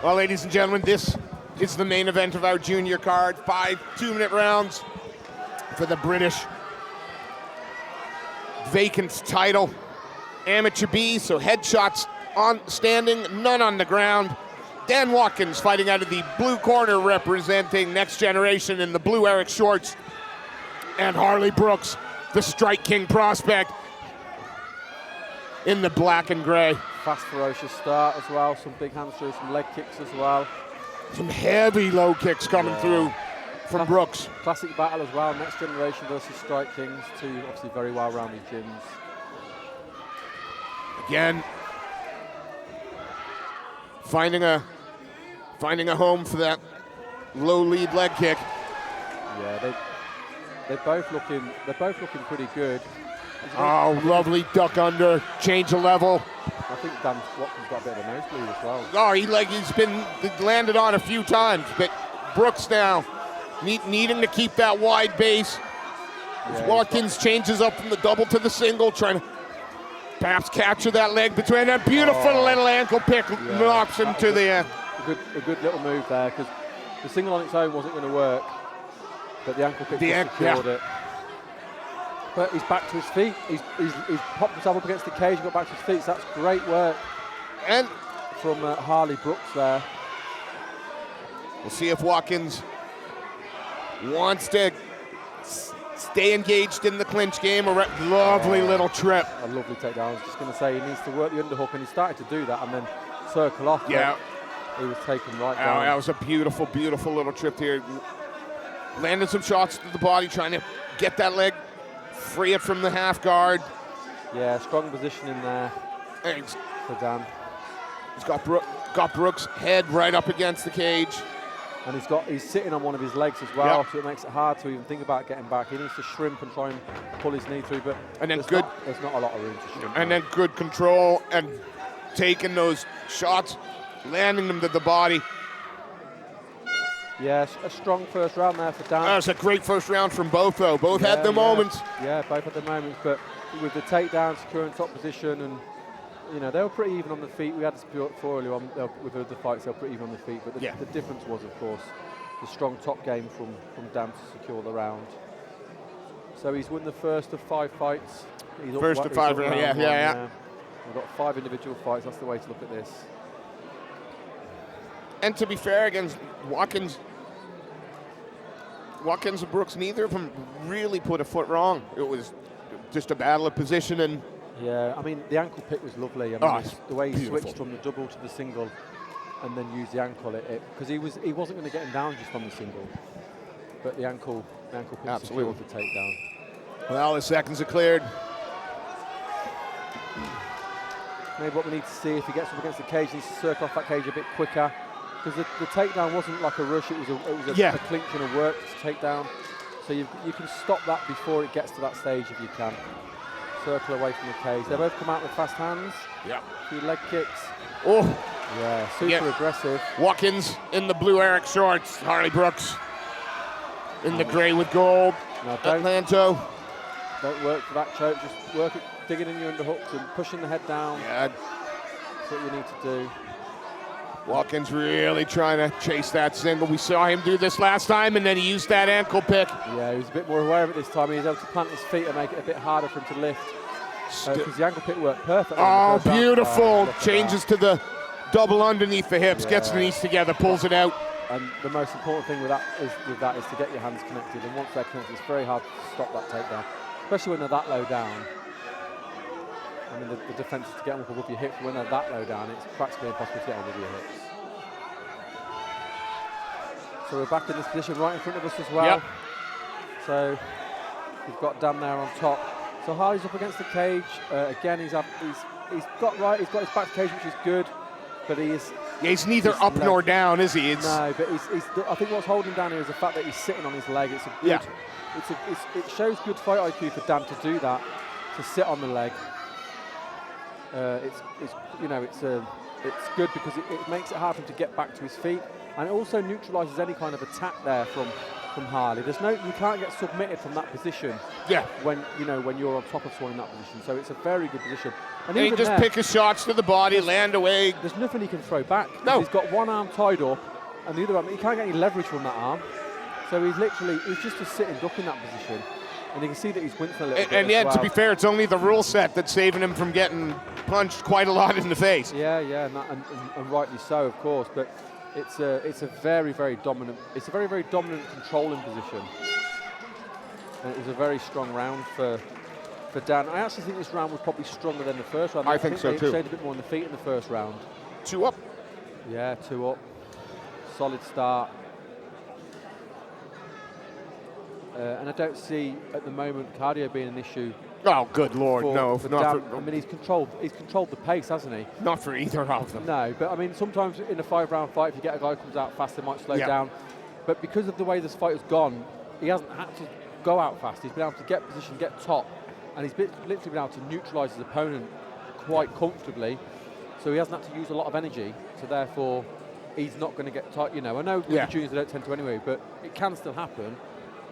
Well, ladies and gentlemen, this is the main event of our junior card. 5 2-minute rounds for the British vacant title. Amateur B, so headshots on standing, none on the ground. Dan Watkins fighting out of the blue corner, representing Next Generation in the blue Eric shorts. And Harley Brooks, the Strike King prospect, in the black and gray. Fast, ferocious start as well. Some big hands through, some leg kicks as well. Some heavy low kicks coming through from Brooks. Classic battle as well. Next Generation versus Strike Kings, two obviously very well-rounded gyms. Again, finding a home for that low lead leg kick. Yeah, they're both looking pretty good. Oh, lovely duck under, change of level. I think Dan Watkins got a bit of a nosebleed as well. Oh, he's been landed on a few times, but Brooks now needing to keep that wide base. Yeah, Watkins changes up from the double to the single, trying to perhaps capture that leg between them. Beautiful little ankle pick, knocks him to the... A good little move there, because the single on its own wasn't going to work, but the ankle pick secured it. But he's back to his feet. He's popped himself up against the cage and got back to his feet. So that's great work and from Harley Brooks there. We'll see if Watkins wants to stay engaged in the clinch game. Lovely little trip. A lovely takedown. I was just going to say he needs to work the underhook, and he started to do that and then circle off. Yeah. He was taken right down. That was a beautiful, beautiful little trip here. Landed some shots to the body, trying to get that leg, free it from the half guard. Yeah, strong positioning there for Dan. He's got Brooks' head right up against the cage. And he's sitting on one of his legs as well, so it makes it hard to even think about getting back. He needs to shrimp and try and pull his knee through, but there's not a lot of room to shrimp. And then good control and taking those shots, landing them to the body. Yeah, a strong first round there for Dan. That was a great first round from both, though. Both had their moments. Yeah, both had their moments, but with the takedown, securing top position, and they were pretty even on the feet. We had this before earlier on with the fights; they were pretty even on the feet. But the difference was, of course, the strong top game from Dan to secure the round. So he's won the first of 5 fights. First of 5, yeah. We've got 5 individual fights. That's the way to look at this. And to be fair, against Watkins and Brooks, neither of them really put a foot wrong. It was just a battle of position and. Yeah, I mean, the ankle pick was lovely. I mean, the way he switched from the double to the single and then used the ankle, because he wasn't going to get him down just on the single, but the ankle pick secured the takedown. Well, the seconds are cleared. Maybe what we need to see, if he gets up against the cage, he needs to circle off that cage a bit quicker, because the takedown wasn't like a rush, it was a clinch and a work takedown. So you can stop that before it gets to that stage if you can. Circle away from the cage. They both come out with fast hands. Yeah. A few leg kicks. Oh. Yeah, super aggressive. Watkins in the blue Eric shorts. Harley Brooks in the grey with gold. No, Atlanto. Don't work for that choke. Just work it, digging in your underhooks and pushing the head down. Yeah. That's what you need to do. Watkins really trying to chase that single. We saw him do this last time, and then he used that ankle pick. Yeah, he was a bit more aware of it this time. He was able to plant his feet and make it a bit harder for him to lift. Because the ankle pick worked perfectly. Oh, beautiful. Changes to the double underneath the hips, gets the knees together, pulls it out. And the most important thing with that is to get your hands connected. And once they're connected, it's very hard to stop that takedown, especially when they're that low down. I mean, the defense is to get them up above your hips. When they're that low down, it's practically impossible to get above your hips. So we're back in this position right in front of us as well. Yep. So we've got Dan there on top. So Harley's up against the cage. Again, he's got his back to the cage, which is good. But he's neither up nor down, is he? No, but I think what's holding down here is the fact that he's sitting on his leg. It shows good fight IQ for Dan to do that, to sit on the leg. It's good because it makes it hard for him to get back to his feet, and it also neutralises any kind of attack there from from Harley. You can't get submitted from that position. Yeah. When you're on top of someone in that position. So it's a very good position. And he just pick his shots to the body, land away. There's nothing he can throw back. No. He's got one arm tied up, and the other arm, he can't get any leverage from that arm. So he's just a sitting duck in that position. And you can see that he's wincing a little bit. And yet, to be fair, it's only the rule set that's saving him from getting punched quite a lot in the face. Yeah, and rightly so, of course. But it's a very, very dominant. It's a very, very dominant controlling position. And it was a very strong round for Dan. I actually think this round was probably stronger than the first round. I think so they too. showed a bit more on the feet in the first round. 2 up. Yeah, 2 up. Solid start. And I don't see at the moment cardio being an issue. Oh, good Lord, no. For not Dan. for, I mean, he's controlled the pace, hasn't he? not for either of them. No, but I mean, sometimes in a 5-round fight, if you get a guy who comes out fast, they might slow down. But because of the way this fight has gone, he hasn't had to go out fast. He's been able to get position, get top, and he's literally been able to neutralise his opponent quite comfortably. So he hasn't had to use a lot of energy. So therefore, he's not going to get tight. I know with the juniors they don't tend to anyway, but it can still happen.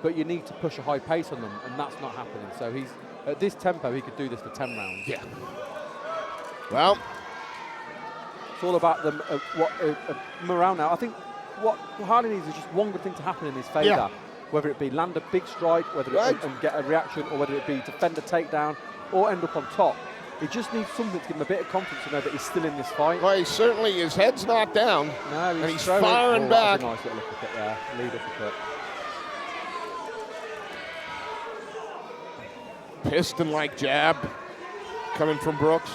But you need to push a high pace on them, and that's not happening. So he's at this tempo, he could do this for 10 rounds. Yeah. Well, it's all about them. Morale now. I think what Harley needs is just one good thing to happen in his favour. Yeah. Whether it be land a big strike, whether it and get a reaction, or whether it be defend a takedown, or end up on top. He just needs something to give him a bit of confidence to know that he's still in this fight. well, his head's not down. No, and he's throwing. firing back. That was a nice little uppercut there, lead uppercut. Piston-like jab coming from Brooks.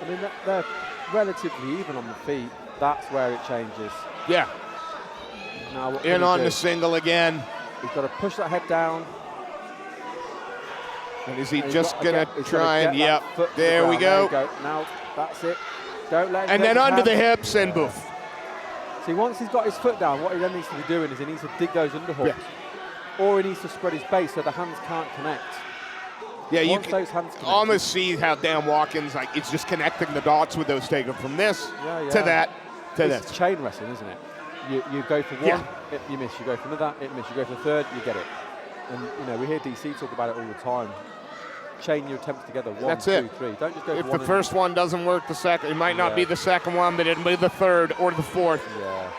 I mean, they're relatively even on the feet. That's where it changes. Yeah. Now what In on the single again. He's got to push that head down. And is he And just going to try and, there we go. Now, that's it. Don't let him And take then his under the hand. hips and boof. See, once he's got his foot down, what he then needs to be doing is he needs to dig those underhooks. Or he needs to spread his base so the hands can't connect. Yeah, you Once those hands connect, almost see how Dan Watkins, it's just connecting the dots with those, taken from this to that to It's this. chain wrestling, isn't it? You go for one, you miss. You go for another, it miss. You go for the third, you get it. And we hear DC talk about it all the time. Chain your attempts together. 1, 2, 3. Don't just go If for one. the first one doesn't work, the second, it might not be the second one, but it'll be the third or the fourth. Yeah.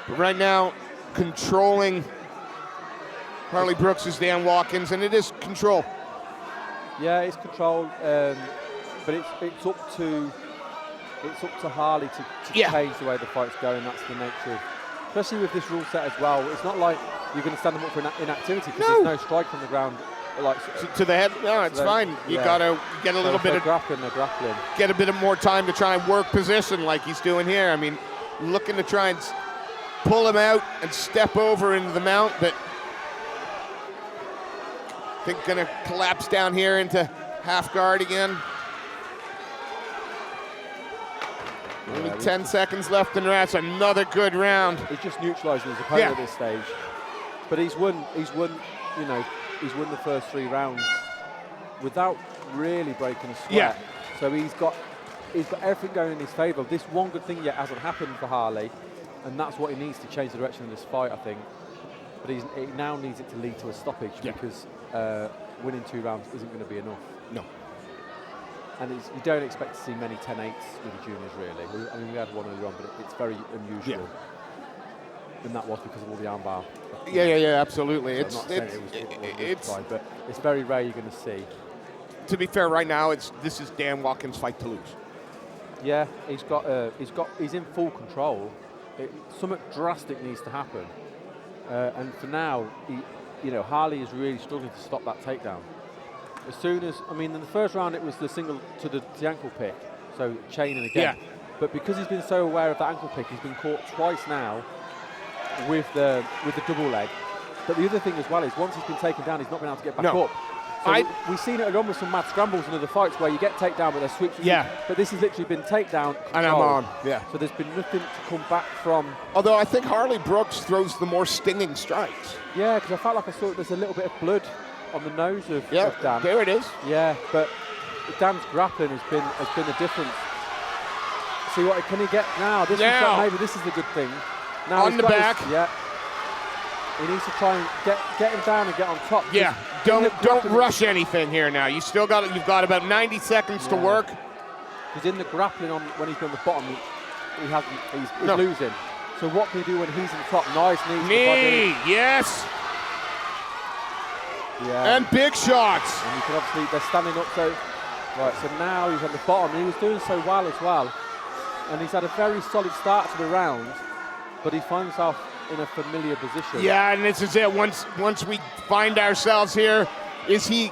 But right now, controlling Harley Brooks is Dan Watkins, and it is control. Yeah, it's controlled, but it's up to Harley to change the way the fight's going. That's the nature of, especially with this rule set as well. It's not like you're going to stand them up for inactivity because there's no strike on the ground. To the head, no, it's fine. You gotta get a little bit of grappling. Get a bit of more time to try and work position like he's doing here. I mean, looking to try and pull him out and step over into the mount, but I think gonna collapse down here into half guard again. Only 10 seconds left in the round. Another good round. He's just neutralising his opponent at this stage, but he's won. He's won the first 3 rounds without really breaking a sweat. Yeah. So he's got everything going in his favour. This one good thing yet hasn't happened for Harley, and that's what he needs to change the direction of this fight, I think. But he now needs it to lead to a stoppage because winning 2 rounds isn't going to be enough. No. And you don't expect to see many 10-8s with the juniors, really. I mean, we had one earlier on, but it's very unusual. And that was because of all the armbar. Yeah, absolutely. So but it's very rare you're going to see. To be fair, right now this is Dan Watkins' fight to lose. Yeah, he's in full control. Something drastic needs to happen, and for now, Harley is really struggling to stop that takedown. As soon as in the first round it was the single to the ankle pick, so chaining again. Yeah. But because he's been so aware of that ankle pick, he's been caught twice now with the double leg. But the other thing as well is once he's been taken down, he's not been able to get back up. So we've seen it almost some mad scrambles in other fights where you get takedown but they're switching. Yeah. But this has literally been takedown. And I'm on. Yeah. So there's been nothing to come back from. Although I think Harley Brooks throws the more stinging strikes. Yeah, because I felt like I saw there's a little bit of blood on the nose of Dan. There it is. Yeah, but Dan's grappling has been the difference. See what can he get now? Maybe this is the good thing. Now on the back. He needs to try and get him down and get on top. Yeah, don't rush anything here now. You've got about 90 seconds to work. Because in the grappling when he's on the bottom, he's losing. So what can he do when he's in the top? Nice knee. Yes. Yeah. And big shots. And you can obviously, they're standing up. So now he's on the bottom. He was doing so well as well. And he's had a very solid start to the round, but he finds himself in a familiar position. Yeah, and this is it. Once we find ourselves here, is he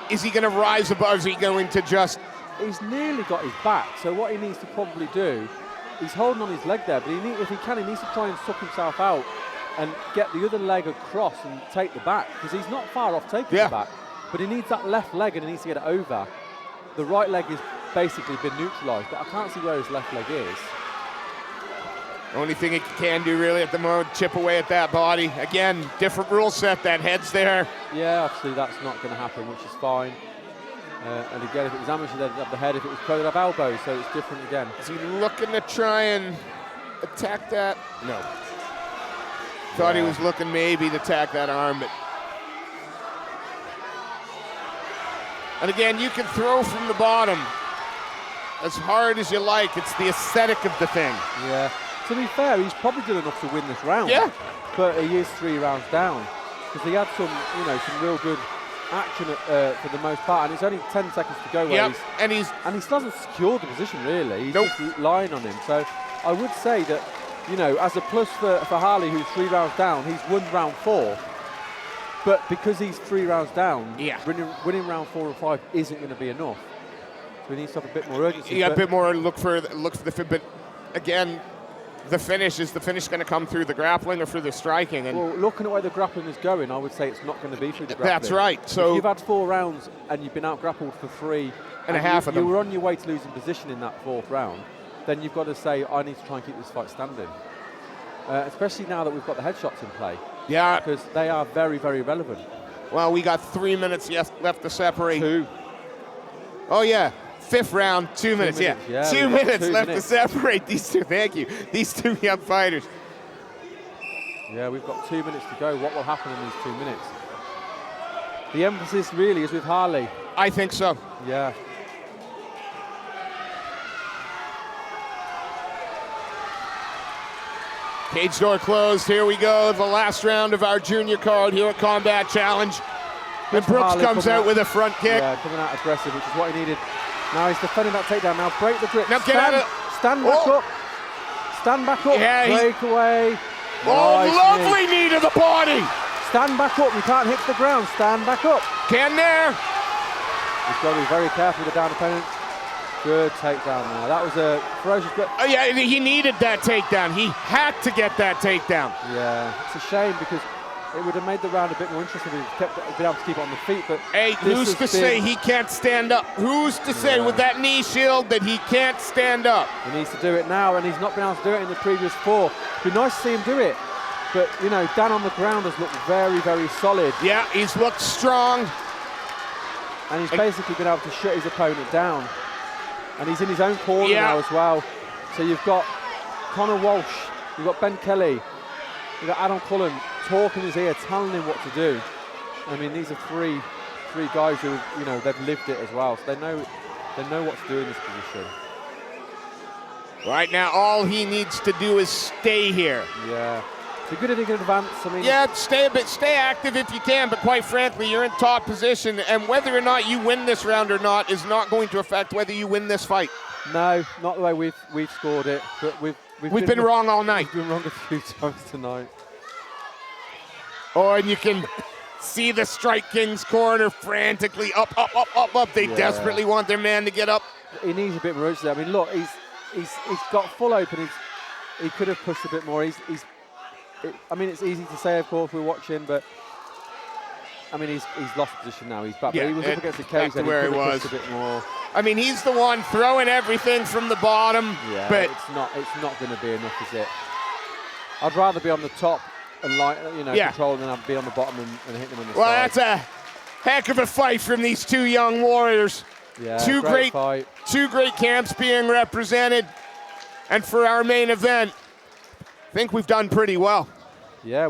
going to rise above? Is he going to just? He's nearly got his back. So what he needs to probably do, he's holding on his leg there, but if he can, he needs to try and suck himself out and get the other leg across and take the back, because he's not far off taking the back. But he needs that left leg and he needs to get it over. The right leg has basically been neutralised, but I can't see where his left leg is. Only thing he can do really at the moment, chip away at that body. Again, different rule set, that head's there. Yeah, obviously that's not going to happen, which is fine. And again, if it was amateur, they'd have the head. If it was pro, they'd have elbows, so it's different again. Is he looking to try and attack that? No. Thought he was looking maybe to attack that arm, but. And again, you can throw from the bottom as hard as you like. It's the aesthetic of the thing. Yeah. To be fair, he's probably done enough to win this round. Yeah. But he is 3 rounds down, because he had some real good action for the most part, and it's only 10 seconds to go. And he hasn't secured the position really. He's just lying on him. So I would say that, as a plus for Harley, who's 3 rounds down, he's won round 4. But because he's 3 rounds down, winning round 4 and 5 isn't going to be enough. So he needs to have a bit more urgency. Yeah, a bit more look for the but again, the finish going to come through the grappling or through the striking? And well, looking at where the grappling is going, I would say it's not going to be through the grappling. That's right. So if you've had 4 rounds and you've been out grappled for 3 and a half of them, you were on your way to losing position in that 4th round, then you've got to say, I need to try and keep this fight standing. Especially now that we've got the headshots in play. Yeah. Because they are very, very relevant. Well, we got 3 minutes left to separate. 2. Oh, yeah. 5th round, 2 minutes. 2 minutes left to separate these two. Thank you. These 2 young fighters. Yeah, we've got 2 minutes to go. What will happen in these 2 minutes? The emphasis really is with Harley. I think so. Yeah. Cage door closed. Here we go. The last round of our junior card here at Combat Challenge. And Brooks comes out with a front kick. Yeah, coming out aggressive, which is what he needed. Now he's defending that takedown. Now break the grip. Now get out of stand back up. Stand back up. Yeah, break away. Oh, nice lovely knee to the body. Stand back up. You can't hit the ground. Stand back up. Can there. He's got to be very careful with the down opponent. Good takedown there. That was a ferocious grip. Oh, yeah, he needed that takedown. He had to get that takedown. Yeah, it's a shame because it would have made the round a bit more interesting if he'd been able to keep it on the feet. But hey, who's to say he can't stand up? Who's to say with that knee shield that he can't stand up? He needs to do it now, and he's not been able to do it in the previous 4. It'd be nice to see him do it. But, down on the ground has looked very, very solid. Yeah, he's looked strong. And he's basically been able to shut his opponent down. And he's in his own corner now as well. So you've got Conor Walsh, you've got Ben Kelly, you've got Adam Cullen talking in his ear, telling him what to do. I mean, these are three guys who, they've lived it as well. So they know what to do in this position. Right now, all he needs to do is stay here. Yeah. It's good if he can advance. I mean, yeah, stay active if you can, but quite frankly, you're in top position, and whether or not you win this round or not is not going to affect whether you win this fight. No, not the way we've scored it, but we've been wrong all night. We've been wrong a few times tonight. Oh, and you can see the Strike King's corner frantically up. They desperately want their man to get up. He needs a bit more urgency. I mean, look, he's got full open. He could have pushed a bit more. I mean, it's easy to say, of course, we're watching, but I mean, he's lost position now. He's back. Yeah, but he was up against the cage, and where he could he have was pushed a bit more. I mean, he's the one throwing everything from the bottom. Yeah, but it's not going to be enough, is it? I'd rather be on the top and control than I'd be on the bottom and hit them on the side. Well, that's a heck of a fight from these 2 young warriors. Yeah, two great camps being represented, and for our main event, I think we've done pretty well. Yeah,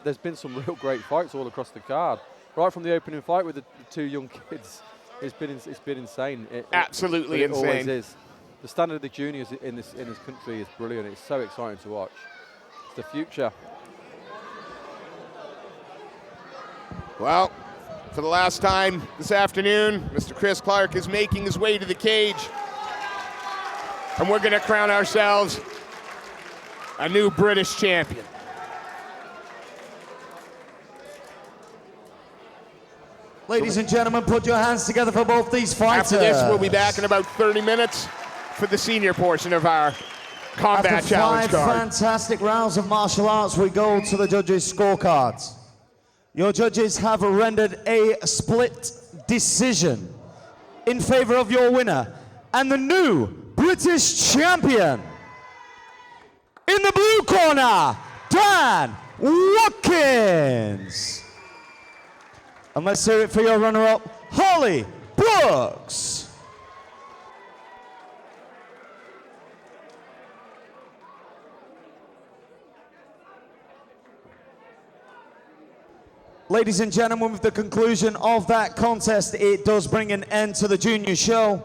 there's been some real great fights all across the card. Right from the opening fight with the two young kids, it's been insane. Absolutely it insane. Always is. The standard of the juniors in this country is brilliant. It's so exciting to watch. It's the future. Well, for the last time this afternoon, Mr. Chris Clark is making his way to the cage. And we're going to crown ourselves a new British champion. Ladies and gentlemen, put your hands together for both these fighters. After this, we'll be back in about 30 minutes for the senior portion of our combat After challenge five card. fantastic rounds of martial arts, we go to the judges' scorecards. Your judges have rendered a split decision in favor of your winner and the new British champion. In the blue corner, Dan Watkins. And let's hear it for your runner-up, Harley Brooks. Ladies and gentlemen, with the conclusion of that contest, it does bring an end to the junior show.